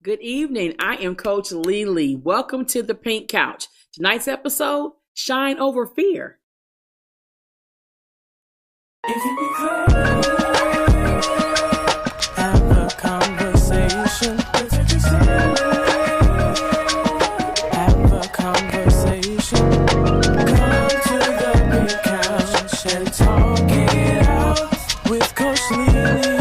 Good evening. I am Coach Lele. Welcome to the Pink Couch. Tonight's episode, Shine Over Fear. If you could have a conversation, have a conversation, come to the Pink Couch and talk it out with Coach Lele.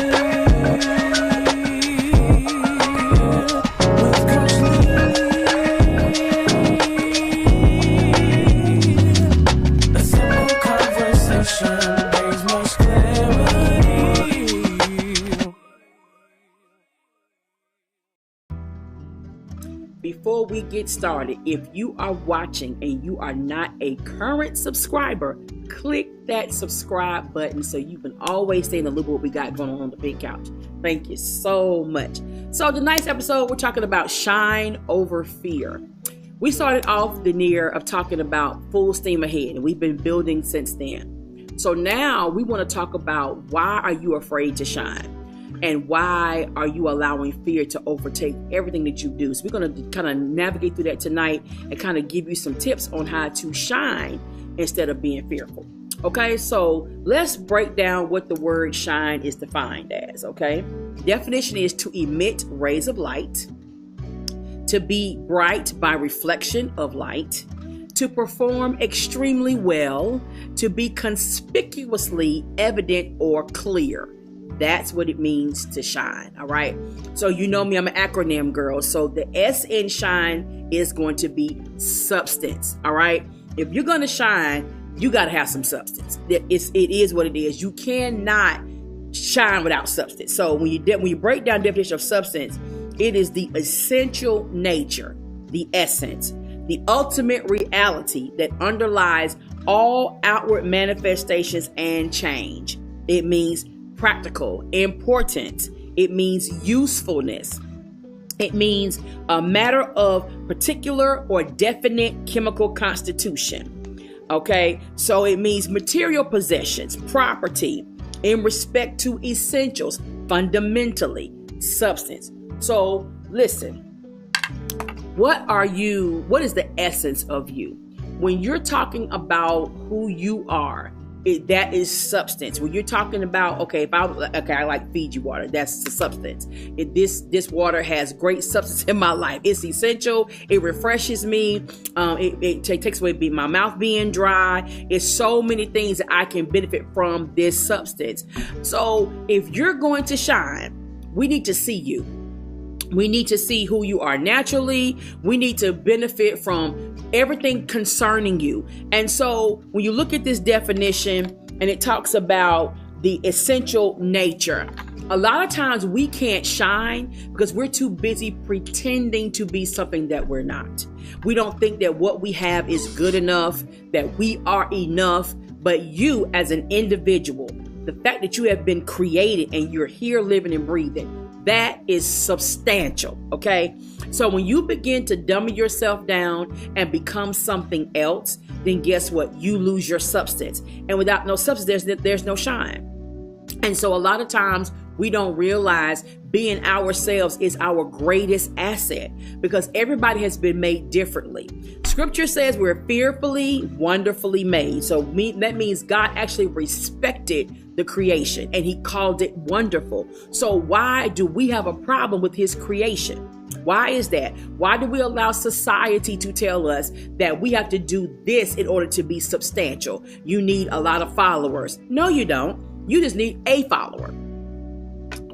Before we get started, if you are watching and you are not a current subscriber, click that subscribe button so you can always stay in the loop of what we got going on the Pink Couch. Thank you so much. So tonight's episode, we're talking about shine over fear. We started off the year of talking about full steam ahead, and we've been building since then. So now we want to talk about why are you afraid to shine? And why are you allowing fear to overtake everything that you do? So we're going to kind of navigate through that tonight and kind of give you some tips on how to shine instead of being fearful. Okay, so let's break down what the word shine is defined as, okay? Definition is to emit rays of light, to be bright by reflection of light, to perform extremely well, to be conspicuously evident or clear. That's what it means to shine, all right? So you know me, I'm an acronym girl. So the S in shine is going to be substance, all right? If you're going to shine, you got to have some substance. It is what it is. You cannot shine without substance. So when you break down the definition of substance, it is the essential nature, the essence, the ultimate reality that underlies all outward manifestations and change. It means practical, important. It means usefulness. It means a matter of particular or definite chemical constitution. Okay, so it means material possessions, property in respect to essentials, fundamentally, substance. So listen, what is the essence of you? When you're talking about who you are, that is substance. When you're talking about, I like Fiji water. That's the substance. This water has great substance in my life. It's essential. It refreshes me. It takes away my mouth being dry. It's so many things that I can benefit from this substance. So if you're going to shine, we need to see you. We need to see who you are naturally. We need to benefit from everything concerning you. And so when you look at this definition and it talks about the essential nature, a lot of times we can't shine because we're too busy pretending to be something that we're not. We don't think that what we have is good enough, that we are enough. But you as an individual, the fact that you have been created and you're here living and breathing, that is substantial, okay? So when you begin to dummy yourself down and become something else, then guess what? You lose your substance. And without no substance, there's no shine. And so a lot of times we don't realize being ourselves is our greatest asset because everybody has been made differently. Scripture says we're fearfully, wonderfully made. So that means God actually respected the creation and he called it wonderful. So why do we have a problem with his creation? Why is that? Why do we allow society to tell us that we have to do this in order to be substantial? You need a lot of followers. No, you don't. You just need a follower.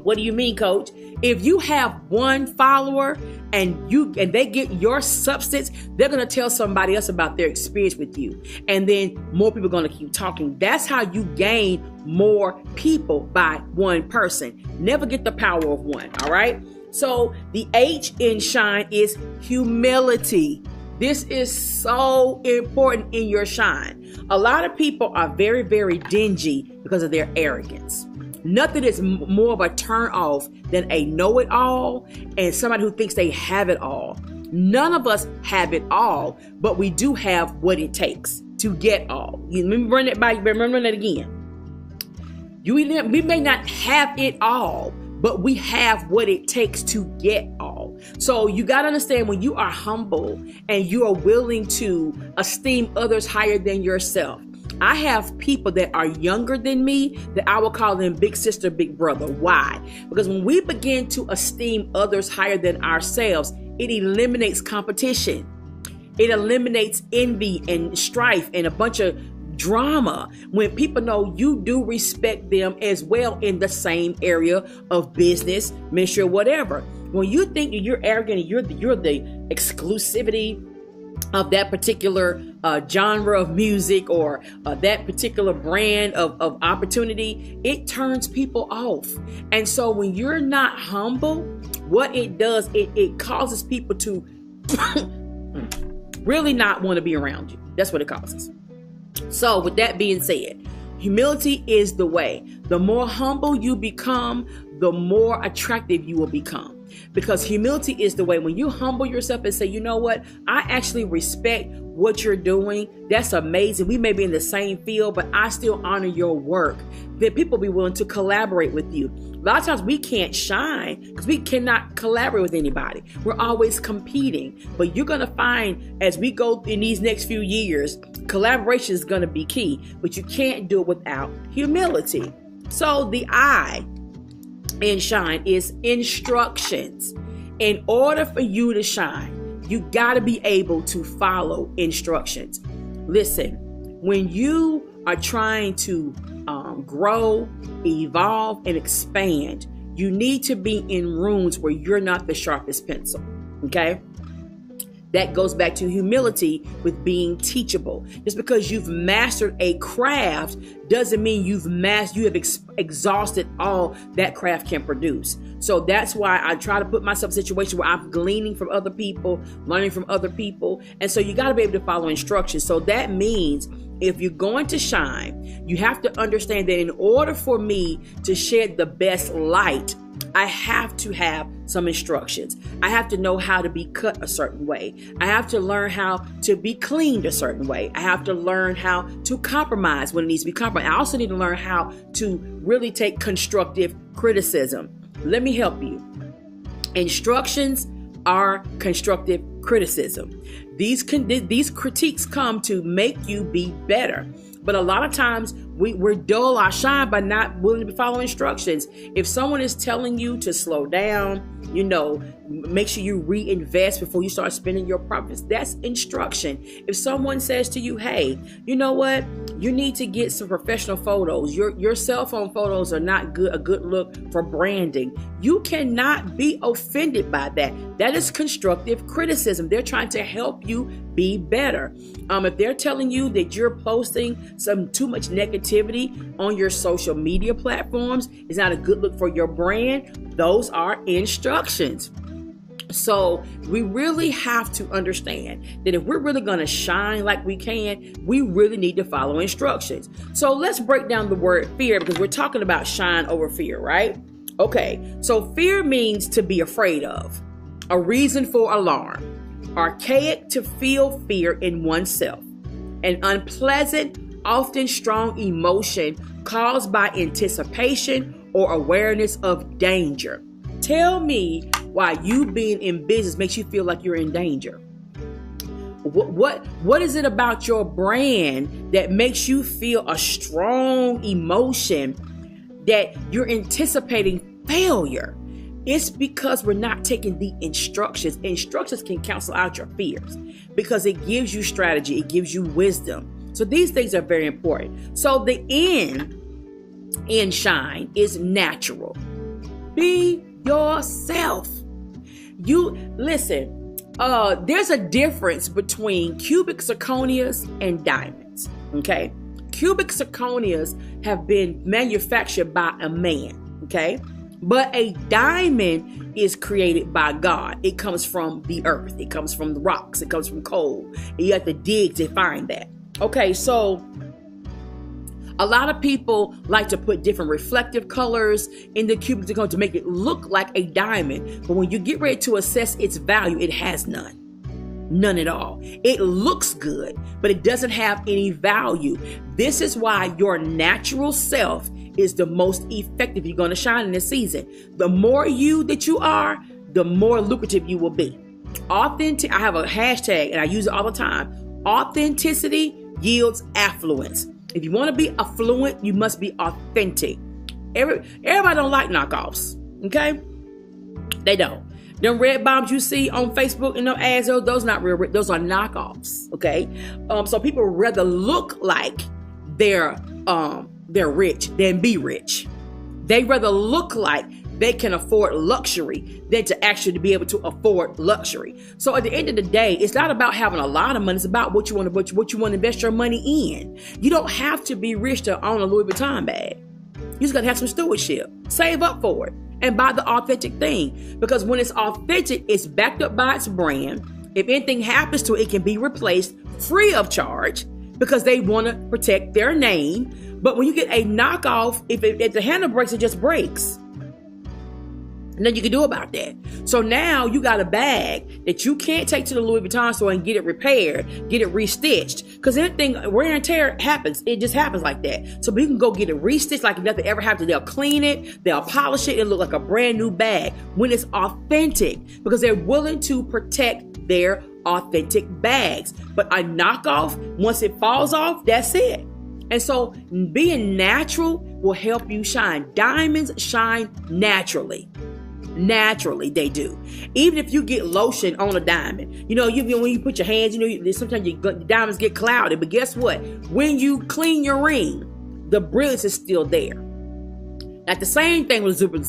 What do you mean, Coach? If you have one follower and they get your substance, they're going to tell somebody else about their experience with you. And then more people are going to keep talking. That's how you gain more people by one person. Never get the power of one. All right. So the H in shine is humility. This is so important in your shine. A lot of people are very, very dingy because of their arrogance. Nothing is more of a turn off than a know-it-all and somebody who thinks they have it all. None of us have it all, but we do have what it takes to get all. You remember that again. We may not have it all, but we have what it takes to get all. So you got to understand, when you are humble and you are willing to esteem others higher than yourself. I have people that are younger than me that I will call them big sister, big brother. Why? Because when we begin to esteem others higher than ourselves, it eliminates competition. It eliminates envy and strife and a bunch of drama. When people know you do respect them as well in the same area of business, ministry, or whatever. When you think you're arrogant and you're the exclusivity of that particular genre of music or that particular brand of opportunity, it turns people off. And so when you're not humble, what it does, it causes people to really not want to be around you. That's what it causes. So with that being said, humility is the way. The more humble you become, the more attractive you will become. Because humility is the way. When you humble yourself and say, you know what, I actually respect what you're doing. That's amazing. We may be in the same field, but I still honor your work. Then people will be willing to collaborate with you. A lot of times we can't shine because we cannot collaborate with anybody. We're always competing. But you're going to find as we go in these next few years, collaboration is going to be key. But you can't do it without humility. So the I in shine is instructions. In order for you to shine, you got to be able to follow instructions. Listen, when you are trying to grow, evolve, and expand, you need to be in rooms where you're not the sharpest pencil. Okay? That goes back to humility with being teachable. Just because you've mastered a craft doesn't mean you have exhausted all that craft can produce. So that's why I try to put myself in a situation where I'm gleaning from other people, learning from other people. And so you got to be able to follow instructions. So that means if you're going to shine, you have to understand that in order for me to shed the best light, I have to have some instructions. I have to know how to be cut a certain way. I have to learn how to be cleaned a certain way. I have to learn how to compromise when it needs to be compromised. I also need to learn how to really take constructive criticism. Let me help you. Instructions are constructive criticism. These critiques come to make you be better. But a lot of times we're dull our shine by not willing to follow instructions. If someone is telling you to slow down, make sure you reinvest before you start spending your profits. That's instruction. If someone says to you, hey, you know what? You need to get some professional photos. Your cell phone photos are not a good look for branding. You cannot be offended by that. That is constructive criticism. They're trying to help you be better. If they're telling you that you're posting some too much negativity on your social media platforms, it's not a good look for your brand. Those are instructions. So we really have to understand that if we're really going to shine like we can, we really need to follow instructions. So let's break down the word fear, because we're talking about shine over fear, right? Okay, so fear means to be afraid of, a reason for alarm, archaic to feel fear in oneself, an unpleasant, often strong emotion caused by anticipation or awareness of danger. Tell me why you being in business makes you feel like you're in danger. What is it about your brand that makes you feel a strong emotion that you're anticipating failure? It's because we're not taking the instructions. Instructions can cancel out your fears because it gives you strategy. It gives you wisdom. So these things are very important. So the N in shine is natural. Be yourself. You listen, there's a difference between cubic zirconias and diamonds. Okay. Cubic zirconias have been manufactured by a man. Okay. But a diamond is created by God. It comes from the earth. It comes from the rocks. It comes from coal. And you have to dig to find that. Okay, so a lot of people like to put different reflective colors in the cubic zirconia to make it look like a diamond. But when you get ready to assess its value, it has none. None at all. It looks good, but it doesn't have any value. This is why your natural self is the most effective. You're going to shine in this season. The more you that you are, the more lucrative you will be. Authentic, I have a hashtag and I use it all the time. Authenticity yields affluence. If you want to be affluent, you must be authentic. Everybody don't like knockoffs, okay? They don't. Them red bombs you see on Facebook and no ads, those not real. Those are knockoffs, okay? So people rather look like they're rich than be rich. They rather look like they can afford luxury than to actually be able to afford luxury. So at the end of the day, it's not about having a lot of money. It's about what you want to invest your money in. You don't have to be rich to own a Louis Vuitton bag. You just got to have some stewardship. Save up for it and buy the authentic thing. Because when it's authentic, it's backed up by its brand. If anything happens to it, it can be replaced free of charge because they want to protect their name. But when you get a knockoff, if the handle breaks, it just breaks. Nothing you can do about that. So now you got a bag that you can't take to the Louis Vuitton store and get it repaired, get it restitched. Because anything, wear and tear happens. It just happens like that. So you can go get it restitched like nothing ever happened. They'll clean it, they'll polish it, and look like a brand new bag when it's authentic. Because they're willing to protect their authentic bags. But a knockoff, once it falls off, that's it. And so being natural will help you shine. Diamonds shine naturally. Naturally, they do. Even if you get lotion on a diamond, when you put your hands, sometimes your diamonds get clouded. But guess what? When you clean your ring, the brilliance is still there. Now, the same thing with cubic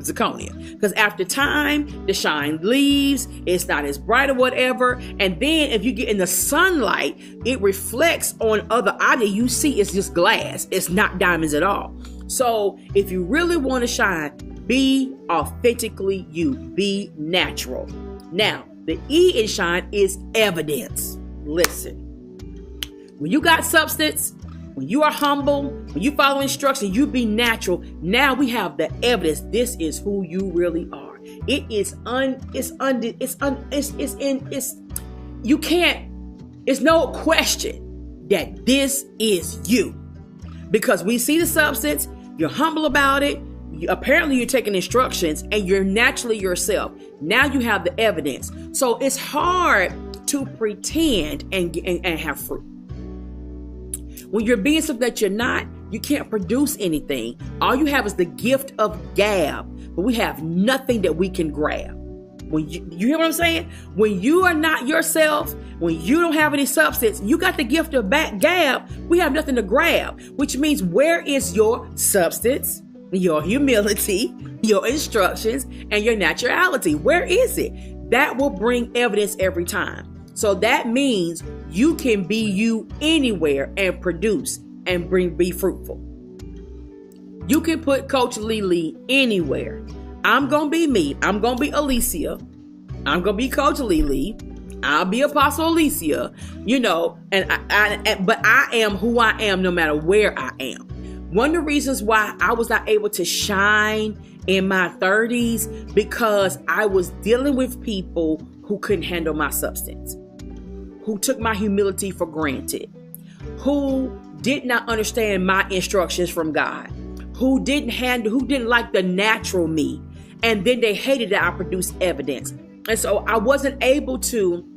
zirconia, because after time, the shine leaves. It's not as bright or whatever. And then if you get in the sunlight, it reflects on other objects. You see, it's just glass. It's not diamonds at all. So if you really want to shine, be authentically you. Be natural. Now, the E in shine is evidence. Listen, when you got substance, when you are humble, when you follow instructions, you be natural. Now we have the evidence. This is who you really are. It's no question that this is you, because we see the substance. You're humble about it. Apparently you're taking instructions and you're naturally yourself. Now you have the evidence. So it's hard to pretend and have fruit. When you're being something that you're not, you can't produce anything. All you have is the gift of gab, but we have nothing that we can grab. When you hear what I'm saying? When you are not yourself, when you don't have any substance, you got the gift of gab, we have nothing to grab, which means where is your substance? Your humility, your instructions, and your naturality. Where is it? That will bring evidence every time. So that means you can be you anywhere and produce and be fruitful. You can put Coach Lele anywhere. I'm going to be me. I'm going to be Alicia. I'm going to be Coach Lele. I'll be Apostle Alicia, but I am who I am no matter where I am. One of the reasons why I was not able to shine in my 30s, because I was dealing with people who couldn't handle my substance, who took my humility for granted, who did not understand my instructions from God, who didn't like the natural me. And then they hated that I produced evidence. And so I wasn't able to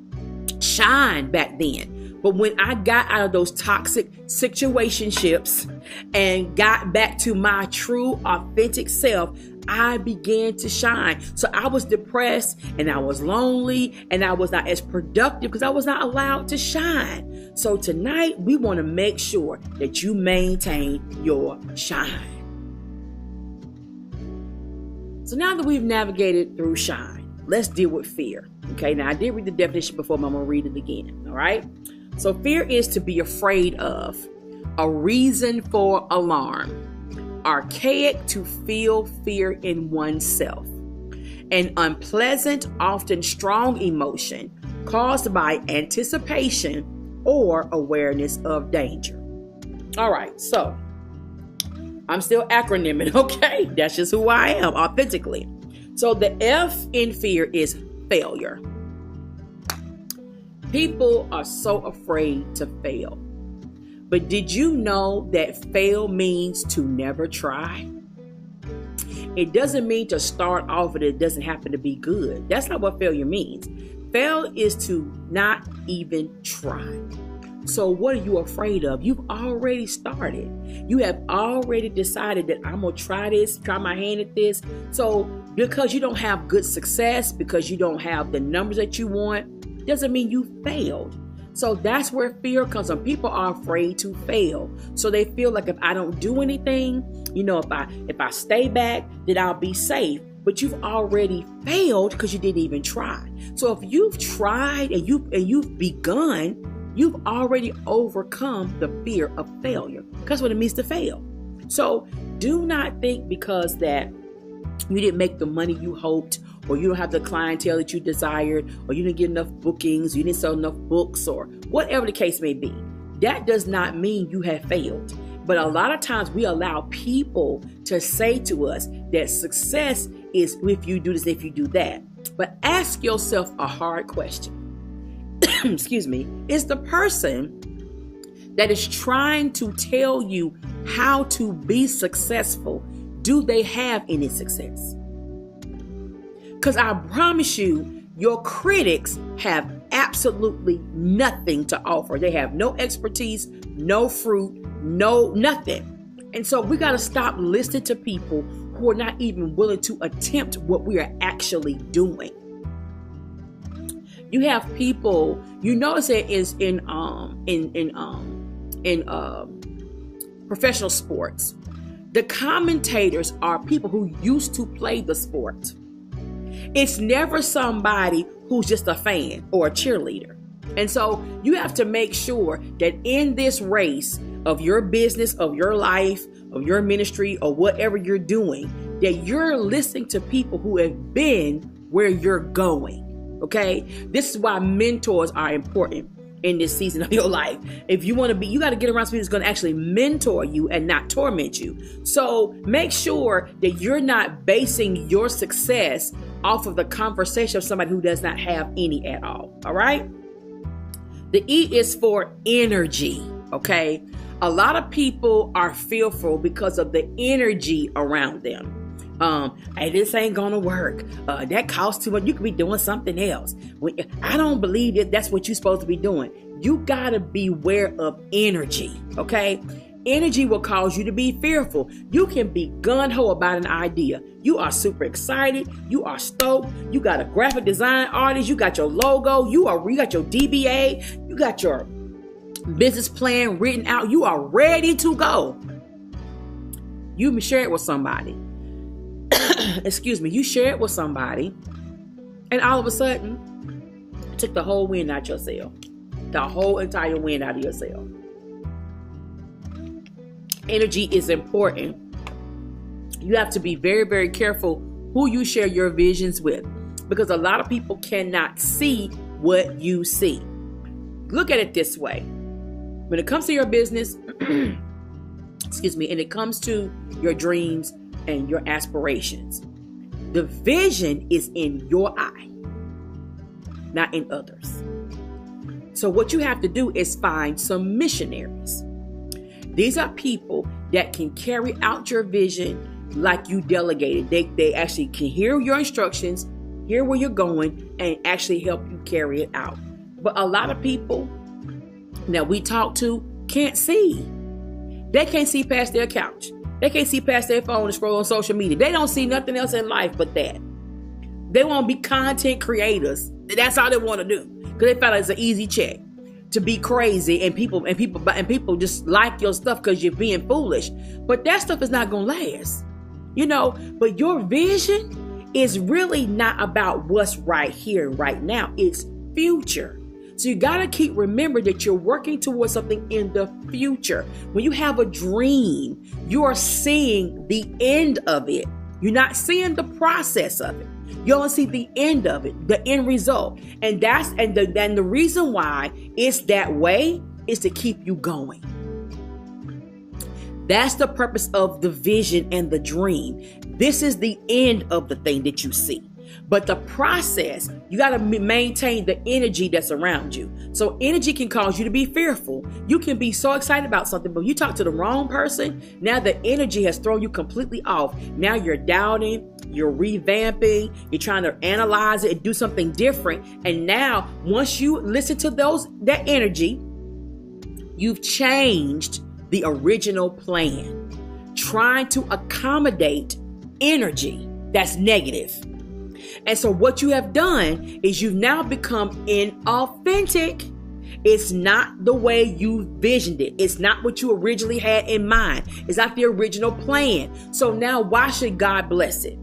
shine back then. But when I got out of those toxic situationships and got back to my true, authentic self, I began to shine. So I was depressed and I was lonely and I was not as productive because I was not allowed to shine. So tonight we want to make sure that you maintain your shine. So now that we've navigated through shine, let's deal with fear. Okay, now I did read the definition before, but I'm going to read it again. All right. So fear is to be afraid of, a reason for alarm, archaic to feel fear in oneself, an unpleasant, often strong emotion caused by anticipation or awareness of danger. All right, so I'm still acronyming, okay? That's just who I am, authentically. So the F in fear is failure. People are so afraid to fail. But did you know that fail means to never try? It doesn't mean to start off and it doesn't happen to be good. That's not what failure means. Fail is to not even try. So what are you afraid of? You've already started. You have already decided that I'm going to try this, try my hand at this. So because you don't have good success, because you don't have the numbers that you want, doesn't mean you failed. So that's where fear comes from. People are afraid to fail. So they feel like if I don't do anything, if I stay back, then I'll be safe. But you've already failed because you didn't even try. So if you've tried and you've begun, you've already overcome the fear of failure. That's what it means to fail. So do not think because that you didn't make the money you hoped, or you don't have the clientele that you desired, or you didn't get enough bookings, you didn't sell enough books, or whatever the case may be. That does not mean you have failed. But a lot of times we allow people to say to us that success is if you do this, if you do that. But ask yourself a hard question. Excuse me. Is the person that is trying to tell you how to be successful, do they have any success? Because I promise you, your critics have absolutely nothing to offer. They have no expertise, no fruit, no nothing. And so we got to stop listening to people who are not even willing to attempt what we are actually doing. You have people, you notice it is in professional sports. The commentators are people who used to play the sport. It's never somebody who's just a fan or a cheerleader. And so you have to make sure that in this race of your business, of your life, of your ministry, or whatever you're doing, that you're listening to people who have been where you're going. Okay? This is why mentors are important in this season of your life. If you want to be, you got to get around somebody who's going to actually mentor you and not torment you. So make sure that you're not basing your success off of the conversation of somebody who does not have any at all. All right. The E is for energy. Okay. A lot of people are fearful because of the energy around them. Hey, this ain't gonna work. That costs too much. You could be doing something else. I don't believe that that's what you're supposed to be doing. You gotta beware of energy. Okay. Energy will cause you to be fearful. You can be gung-ho about an idea. You are super excited. You are stoked. You got a graphic design artist. You got your logo. You got your DBA. You got your business plan written out. You are ready to go. You share it with somebody. Excuse me. You share it with somebody, and all of a sudden, it took the whole wind out your sail. The whole entire wind out of your sail. Energy is important. You have to be very, very careful who you share your visions with, because a lot of people cannot see what you see. Look at it this way. When it comes to your business, excuse me, and it comes to your dreams and your aspirations, the vision is in your eye, not in others. So what you have to do is find some missionaries. These are people that can carry out your vision like you delegated. They actually can hear your instructions, hear where you're going, and actually help you carry it out. But a lot of people that we talk to can't see. They can't see past their couch. They can't see past their phone and scroll on social media. They don't see nothing else in life but that. They want to be content creators. That's all they want to do, because they feel like it's an easy check to be crazy, and people just like your stuff because you're being foolish. But that stuff is not gonna last, But your vision is really not about what's right here, right now. It's future. So you gotta keep remember that you're working towards something in the future. When you have a dream, you are seeing the end of it. You're not seeing the process of it. You only see the end of it, the end result. And the reason why it's that way is to keep you going. That's the purpose of the vision and the dream. This is the end of the thing that you see. But the process, you got to maintain the energy that's around you. So energy can cause you to be fearful. You can be so excited about something, but you talk to the wrong person. Now the energy has thrown you completely off. Now you're doubting, you're revamping, you're trying to analyze it and do something different. And now once you listen to that energy, you've changed the original plan, trying to accommodate energy that's negative. And so what you have done is you've now become inauthentic. It's not the way you visioned it. It's not what you originally had in mind. It's not the original plan. So now why should God bless it?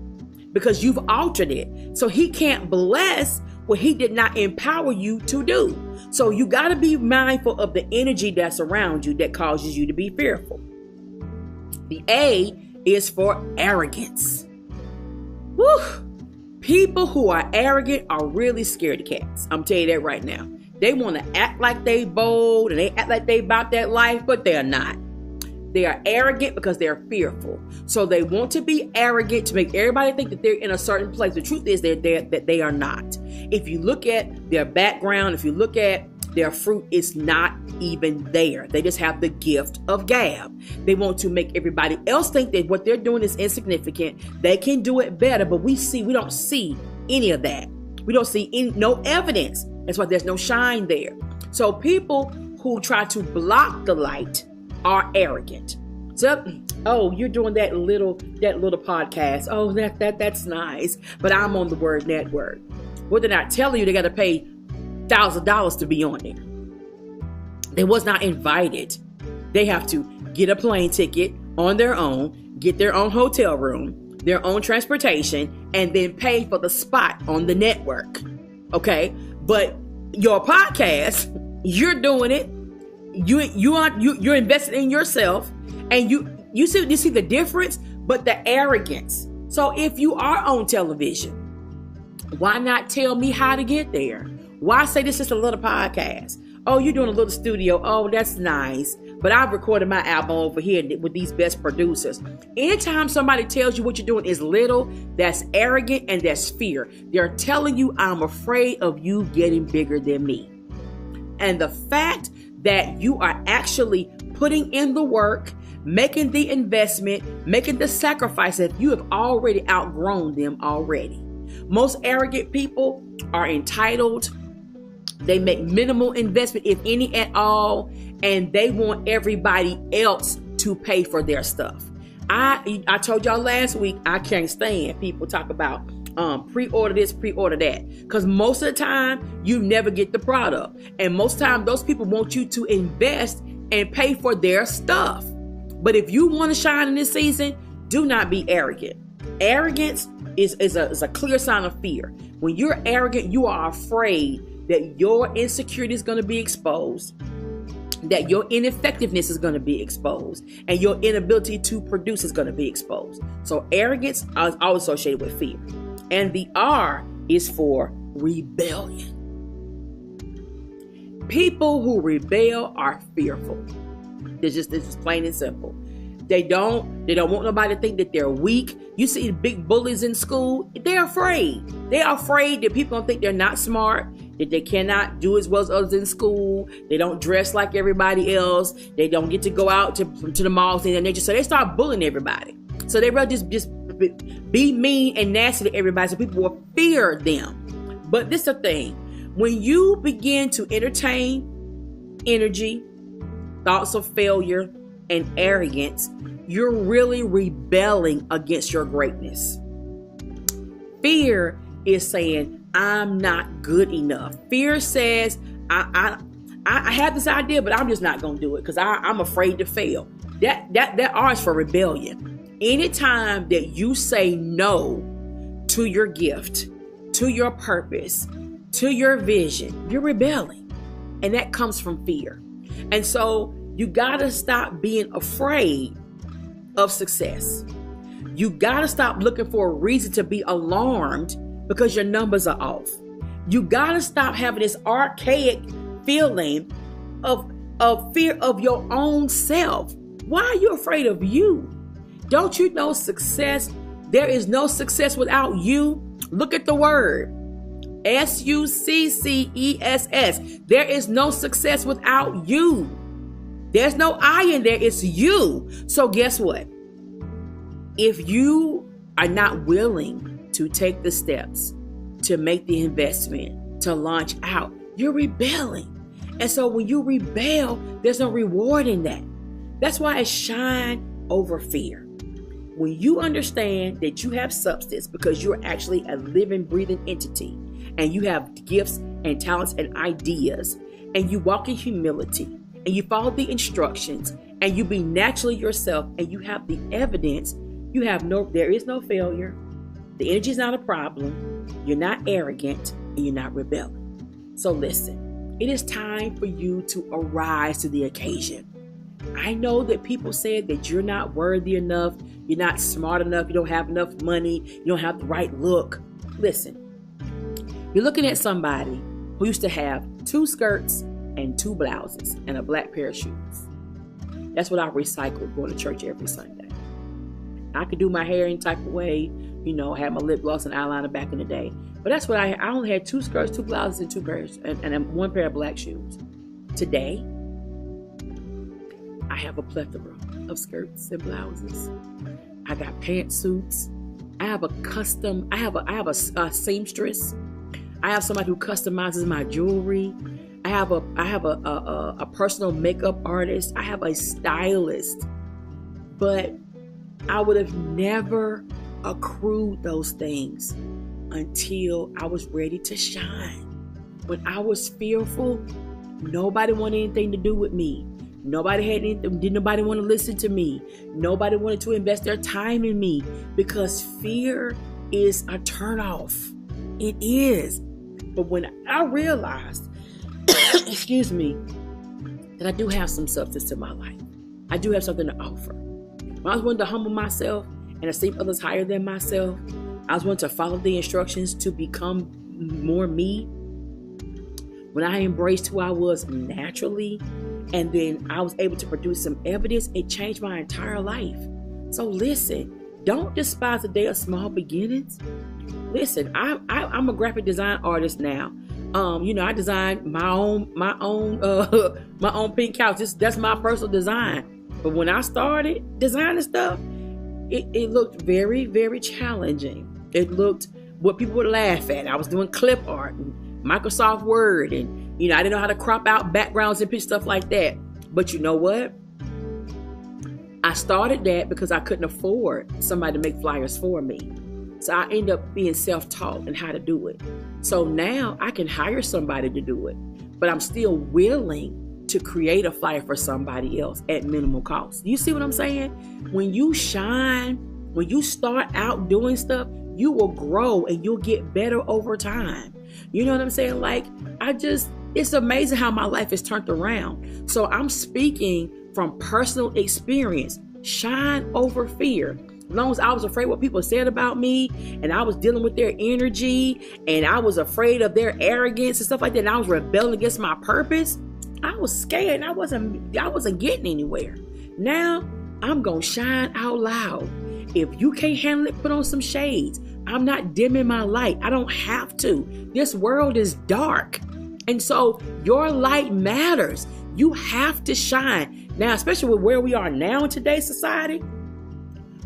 Because you've altered it. So he can't bless what he did not empower you to do. So you got to be mindful of the energy that's around you that causes you to be fearful. The A is for arrogance. Woo! People who are arrogant are really scaredy cats. I'm telling you that right now. They want to act like they bold and they act like they about that life, but they're not. They are arrogant because they're fearful. So they want to be arrogant to make everybody think that they're in a certain place. The truth is that they are not. If you look at their background, if you look at their fruit, it's not even there. They just have the gift of gab. They want to make everybody else think that what they're doing is insignificant. They can do it better, but we don't see any of that. We don't see no evidence. That's why there's no shine there. So people who try to block the light are arrogant. So, oh, you're doing that little podcast. Oh, that's nice. But I'm on the Word Network. Well, they're not telling you they got to pay $1,000 to be on there. They was not invited. They have to get a plane ticket on their own, get their own hotel room, their own transportation, and then pay for the spot on the network. Okay, but your podcast, you're doing it. You're invested in yourself, and you see the difference. But the arrogance. So if you are on television, why not tell me how to get there? Why say this is a little podcast? Oh, you're doing a little studio. Oh, that's nice. But I've recorded my album over here with these best producers. Anytime somebody tells you what you're doing is little, that's arrogant and that's fear. They're telling you, I'm afraid of you getting bigger than me. And the fact that you are actually putting in the work, making the investment, making the sacrifices, you have already outgrown them already. Most arrogant people are entitled. They make minimal investment, if any at all, and they want everybody else to pay for their stuff. I told y'all last week, I can't stand people talk about pre-order this, pre-order that, because most of the time you never get the product, and most of the time those people want you to invest and pay for their stuff. But if you want to shine in this season, do not be arrogant. Arrogance is a clear sign of fear. When you're arrogant, you are afraid that your insecurity is going to be exposed, that your ineffectiveness is going to be exposed, and your inability to produce is going to be exposed. So arrogance is always associated with fear. And the R is for rebellion. People who rebel are fearful. It's just plain and simple. They don't want nobody to think that they're weak. You see the big bullies in school, they're afraid. They're afraid that people don't think they're not smart, that they cannot do as well as others in school. They don't dress like everybody else. They don't get to go out to the malls and nature. So they start bullying everybody. So they rather just be mean and nasty to everybody so people will fear them. But this is the thing. When you begin to entertain energy, thoughts of failure, and arrogance, you're really rebelling against your greatness. Fear is saying, I'm not good enough. Fear says, I have this idea, but I'm just not going to do it because I'm afraid to fail. That R is for rebellion. Anytime that you say no to your gift, to your purpose, to your vision, you're rebelling. And that comes from fear. And so you got to stop being afraid of success. You got to stop looking for a reason to be alarmed because your numbers are off. You got to stop having this archaic feeling of fear of your own self. Why are you afraid of you? Don't you know success? There is no success without you. Look at the word. success. There is no success without you. There's no I in there. It's you. So guess what? If you are not willing to take the steps to make the investment, to launch out, you're rebelling. And so when you rebel, there's no reward in that. That's why it's shine over fear. When you understand that you have substance because you're actually a living, breathing entity, and you have gifts and talents and ideas, and you walk in humility, and you follow the instructions, and you be naturally yourself, and you have the evidence, there is no failure. The energy is not a problem. You're not arrogant, and you're not rebelling. So listen, it is time for you to arise to the occasion. I know that people said that you're not worthy enough, you're not smart enough, you don't have enough money, you don't have the right look. Listen, you're looking at somebody who used to have 2 skirts and 2 blouses and a black pair of shoes. That's what I recycled going to church every Sunday. I could do my hair any type of way, had my lip gloss and eyeliner back in the day. But that's what I only had 2 skirts, 2 blouses, and 2 pairs, and 1 pair of black shoes. Today, I have a plethora of skirts and blouses. I got pantsuits. I have a seamstress. I have somebody who customizes my jewelry. I have a personal makeup artist. I have a stylist. But I would have never accrued those things until I was ready to shine. When I was fearful, nobody wanted anything to do with me. Nobody had anything, didn't nobody want to listen to me. Nobody wanted to invest their time in me because fear is a turnoff. It is. But when I realized, excuse me, that I do have some substance to my life, I do have something to offer. When I was willing to humble myself and esteem others higher than myself, I was willing to follow the instructions to become more me. When I embraced who I was naturally, and then I was able to produce some evidence, it changed my entire life. So listen, don't despise the day of small beginnings. Listen, I'm a graphic design artist now. I designed my own pink couch. That's my personal design. But when I started designing stuff, it looked very, very challenging. It looked what people would laugh at. I was doing clip art and Microsoft Word, and I didn't know how to crop out backgrounds and pitch stuff like that. But you know what? I started that because I couldn't afford somebody to make flyers for me. So I ended up being self-taught and how to do it. So now I can hire somebody to do it, but I'm still willing to create a flyer for somebody else at minimal cost. You see what I'm saying? When you shine, when you start out doing stuff, you will grow and you'll get better over time. You know what I'm saying? It's amazing how my life has turned around. So I'm speaking from personal experience. Shine over fear. As long as I was afraid what people said about me, and I was dealing with their energy, and I was afraid of their arrogance and stuff like that, and I was rebelling against my purpose, I was scared and I wasn't getting anywhere. Now I'm gonna shine out loud. If you can't handle it, put on some shades. I'm not dimming my light. I don't have to. This world is dark. And so your light matters. You have to shine. Now, especially with where we are now in today's society,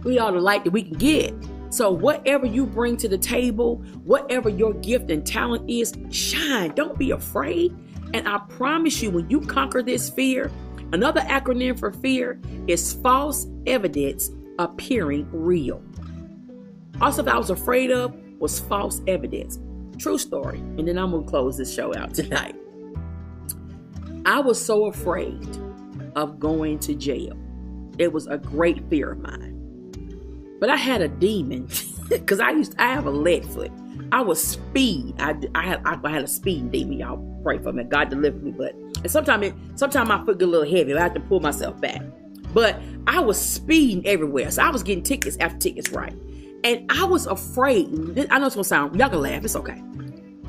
we are the light that we can get. So whatever you bring to the table, whatever your gift and talent is, shine. Don't be afraid. And I promise you, when you conquer this fear, another acronym for fear is false evidence appearing real. Also, that I was afraid of was false evidence. True story. And then I'm going to close this show out tonight. I was so afraid of going to jail. It was a great fear of mine. But I had a demon because I have a lead foot. I was speed. I had a speeding demon. Y'all pray for me. God delivered me. But sometimes my foot get a little heavy. I have to pull myself back. But I was speeding everywhere. So I was getting tickets after tickets, right? And I was afraid. I know it's going to sound, y'all can laugh. It's okay.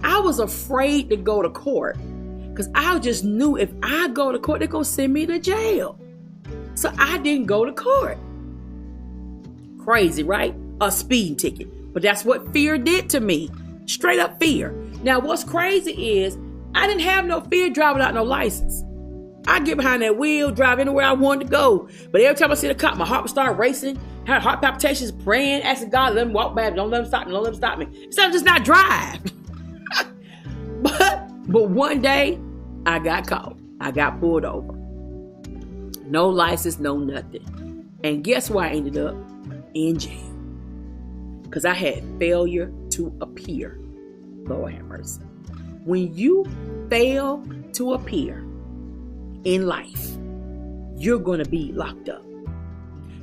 I was afraid to go to court because I just knew if I go to court, they're going to send me to jail. So I didn't go to court. Crazy, right? A speeding ticket. But that's what fear did to me. Straight up fear. Now, what's crazy is I didn't have no fear driving without no license. I get behind that wheel, drive anywhere I wanted to go. But every time I see the cop, my heart would start racing, had heart palpitations, praying, asking God, let him walk back, don't let him stop me, don't let him stop me. Instead of just not drive. But one day, I got caught. I got pulled over. No license, no nothing. And guess where I ended up? In jail. Because I had failure to appear. Lord have mercy. When you fail to appear in life, you're going to be locked up.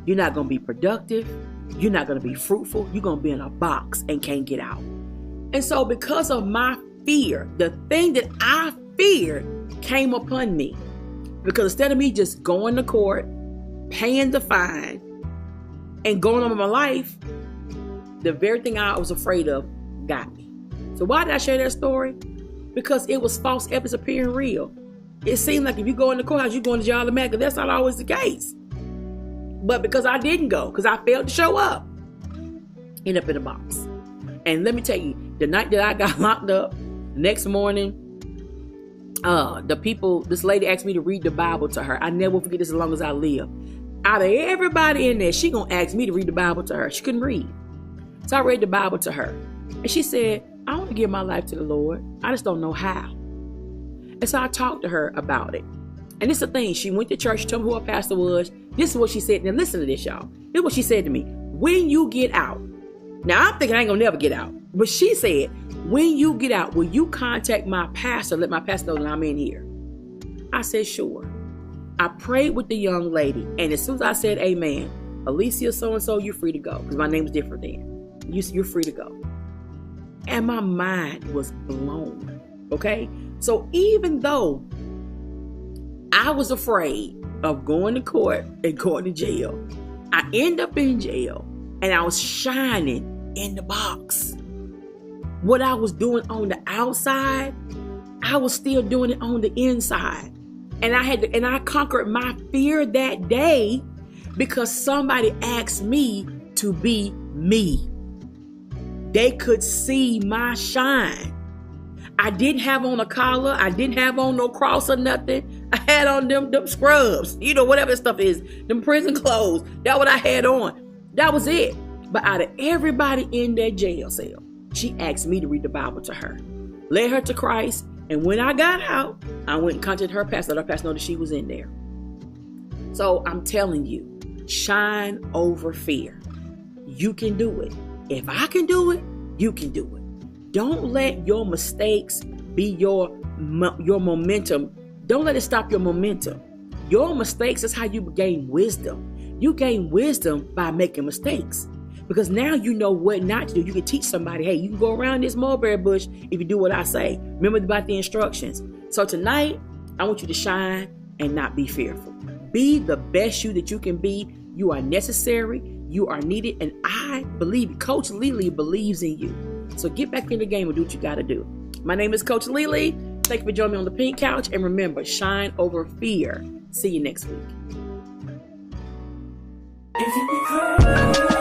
You're not going to be productive. You're not going to be fruitful. You're going to be in a box and can't get out. And so because of my fear, the thing that I feared came upon me. Because instead of me just going to court, paying the fine, and going on with my life, the very thing I was afraid of got me. So why did I share that story? Because it was false evidence appearing real. It seemed like if you go in the courthouse, you're going to jail automatically. That's not always the case. But because I didn't go, because I failed to show up, end up in a box. And let me tell you, the night that I got locked up, next morning, this lady asked me to read the Bible to her. I never will forget this as long as I live. Out of everybody in there, she gonna ask me to read the Bible to her. She couldn't read. So I read the Bible to her. And she said, I want to give my life to the Lord. I just don't know how. And so I talked to her about it. And it's the thing. She went to church. She told me who her pastor was. This is what she said. Now listen to this, y'all. This is what she said to me. When you get out. Now I'm thinking I ain't gonna never get out. But she said, when you get out, will you contact my pastor? Let my pastor know that I'm in here. I said, sure. I prayed with the young lady. And as soon as I said, amen, Alicia so-and-so, you're free to go. Because my name was different then. You're free to go. And my mind was blown. Okay? So even though I was afraid of going to court and going to jail, I end up in jail. And I was shining in the box. What I was doing on the outside, I was still doing it on the inside. And I conquered my fear that day because somebody asked me to be me. They could see my shine. I didn't have on a collar. I didn't have on no cross or nothing. I had on them scrubs, whatever that stuff is, them prison clothes. That's what I had on. That was it. But out of everybody in that jail cell, she asked me to read the Bible to her, led her to Christ. And when I got out, I went and contacted her pastor. Let her pastor know that she was in there. So I'm telling you, shine over fear. You can do it. If I can do it, you can do it. Don't let your mistakes be your momentum. Don't let it stop your momentum. Your mistakes is how you gain wisdom. You gain wisdom by making mistakes. Because now you know what not to do. You can teach somebody, hey, you can go around this mulberry bush if you do what I say. Remember about the instructions. So tonight, I want you to shine and not be fearful. Be the best you that you can be. You are necessary. You are needed. And I believe, Coach Lele believes in you. So get back in the game and do what you got to do. My name is Coach Lele. Thank you for joining me on the pink couch. And remember, shine over fear. See you next week. If you